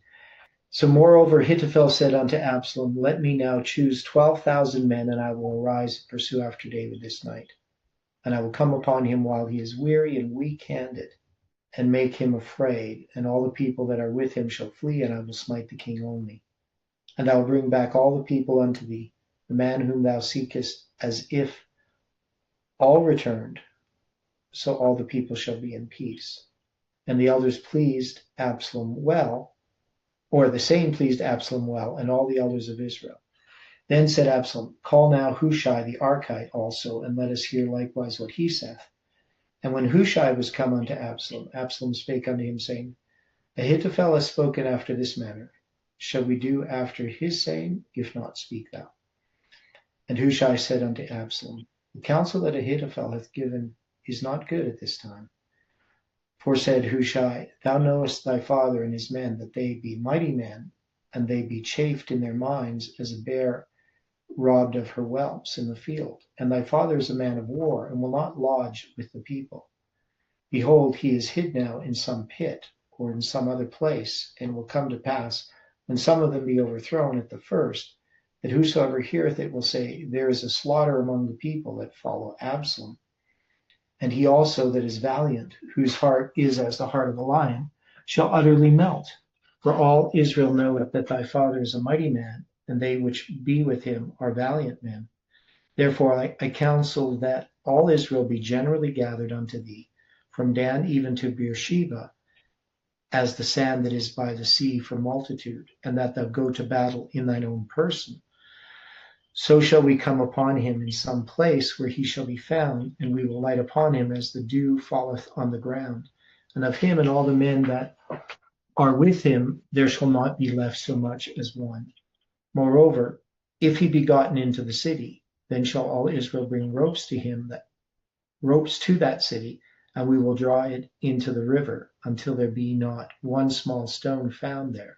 So moreover, Ahithophel said unto Absalom, Let me now choose 12,000 men, and I will arise and pursue after David this night. And I will come upon him while he is weary and weak-handed, and make him afraid, and all the people that are with him shall flee, and I will smite the king only. And I will bring back all the people unto thee, the man whom thou seekest, as if all returned, so all the people shall be in peace. And the elders pleased Absalom well, or the saying pleased Absalom well, and all the elders of Israel. Then said Absalom, Call now Hushai the Archite also, and let us hear likewise what he saith. And when Hushai was come unto Absalom, Absalom spake unto him, saying, Ahithophel hath spoken after this manner. Shall we do after his saying? If not, speak thou. And Hushai said unto Absalom, The counsel that Ahithophel hath given is not good at this time. For said Hushai, Thou knowest thy father and his men, that they be mighty men, and they be chafed in their minds as a bear robbed of her whelps in the field. And thy father is a man of war, and will not lodge with the people. Behold, he is hid now in some pit, or in some other place. And it will come to pass, when some of them be overthrown at the first, that whosoever heareth it will say, There is a slaughter among the people that follow Absalom. And he also that is valiant, whose heart is as the heart of a lion, shall utterly melt. For all Israel knoweth that thy father is a mighty man, and they which be with him are valiant men. Therefore I counsel that all Israel be generally gathered unto thee, from Dan even to Beersheba, as the sand that is by the sea for multitude, and that thou go to battle in thine own person. So shall we come upon him in some place where he shall be found, and we will light upon him as the dew falleth on the ground. And of him and all the men that are with him there shall not be left so much as one. Moreover, if he be gotten into the city, then shall all Israel bring ropes to that city, and we will draw it into the river, until there be not one small stone found there.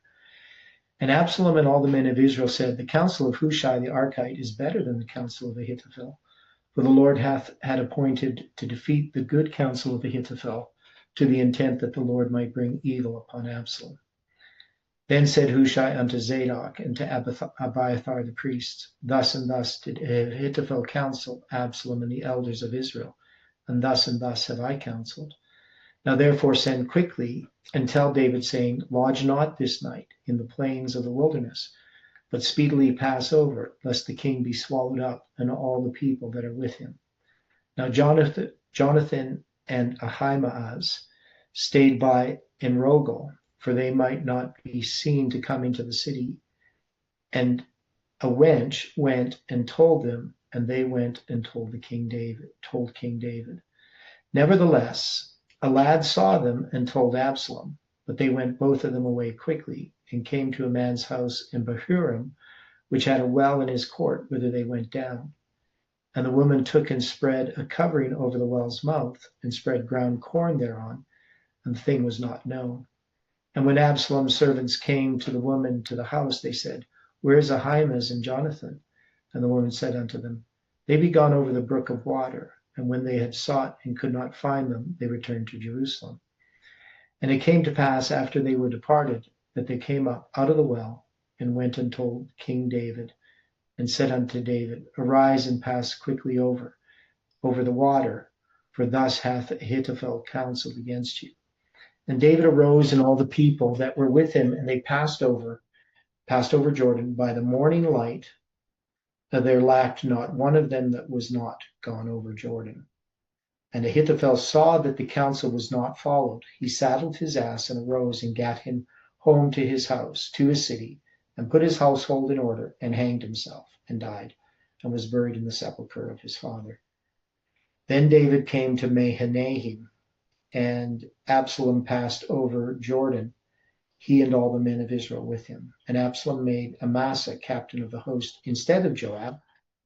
And Absalom and all the men of Israel said, The counsel of Hushai the Archite is better than the counsel of Ahithophel. For the Lord had appointed to defeat the good counsel of Ahithophel, to the intent that the Lord might bring evil upon Absalom. Then said Hushai unto Zadok and to Abiathar the priests, Thus and thus did Ahithophel counsel Absalom and the elders of Israel, and thus have I counseled. Now therefore send quickly and tell David, saying, Lodge not this night in the plains of the wilderness, but speedily pass over, lest the king be swallowed up, and all the people that are with him. Now Jonathan and Ahimaaz stayed by in Rogel, for they might not be seen to come into the city. And a wench went and told them, and they went and told King David. Nevertheless, a lad saw them and told Absalom, but they went both of them away quickly, and came to a man's house in Bahurim, which had a well in his court, whither they went down. And the woman took and spread a covering over the well's mouth, and spread ground corn thereon, and the thing was not known. And when Absalom's servants came to the woman to the house, they said, Where is Ahimaaz and Jonathan? And the woman said unto them, They be gone over the brook of water. And when they had sought and could not find them, they returned to Jerusalem. And it came to pass, after they were departed, that they came up out of the well, and went and told King David, and said unto David, Arise and pass quickly over the water, for thus hath Ahithophel counseled against you. And David arose and all the people that were with him, and they passed over Jordan by the morning light. There lacked not one of them that was not gone over Jordan. And Ahithophel saw that the counsel was not followed. He saddled his ass and arose and gat him home to his house, to his city, and put his household in order, and hanged himself, and died, and was buried in the sepulchre of his father. Then David came to Mahanaim, and Absalom passed over Jordan, he and all the men of Israel with him. And Absalom made Amasa captain of the host instead of Joab,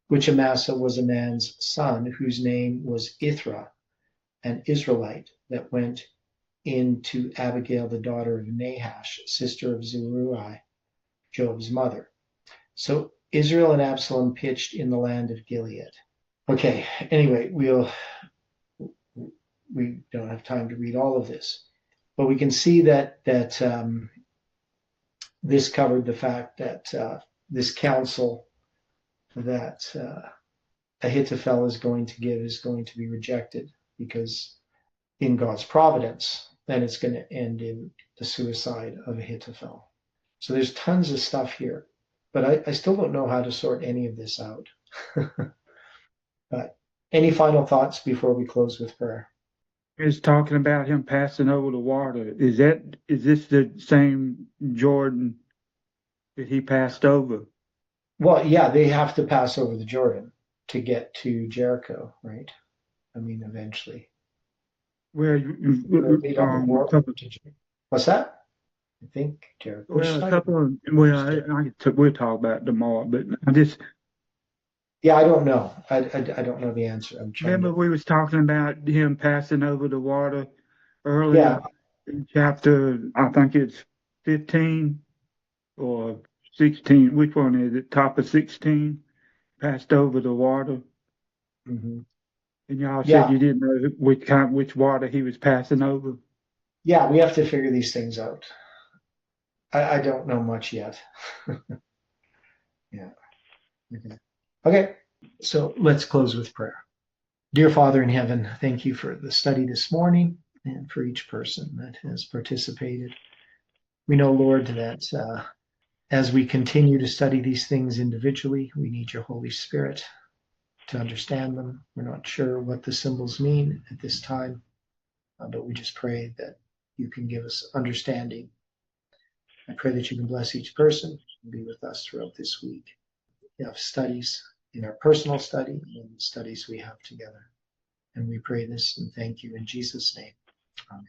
which Amasa was a man's son, whose name was Ithra, an Israelite, that went in to Abigail, the daughter of Nahash, sister of Zeruiah, Joab's mother. So Israel and Absalom pitched in the land of Gilead. Okay, anyway, we don't have time to read all of this, but we can see that this covered the fact that this counsel that Ahithophel is going to give is going to be rejected, because in God's providence, then it's going to end in the suicide of Ahithophel. So there's tons of stuff here, but I still don't know how to sort any of this out. But any final thoughts before we close with prayer? It's talking about him passing over the water. Is this the same Jordan that he passed over? Well, yeah, they have to pass over the Jordan to get to Jericho, right? I mean, eventually. Where What's that? I think Jericho. We'll talk about it tomorrow, but yeah, I don't know. I don't know the answer. Remember we was talking about him passing over the water earlier in chapter, I think it's 15 or 16. Which one is it? Top of 16? Passed over the water. Mm-hmm. And y'all said you didn't know which water he was passing over. yeah, we have to figure these things out. I don't know much yet. Yeah. Okay. So let's close with prayer. Dear Father in heaven, thank you for the study this morning and for each person that has participated. We know, Lord, that as we continue to study these things individually, we need your Holy Spirit to understand them. We're not sure what the symbols mean at this time, but we just pray that you can give us understanding. I pray that you can bless each person and be with us throughout this week. We have studies in our personal study and the studies we have together. And we pray this and thank you in Jesus' name. Amen.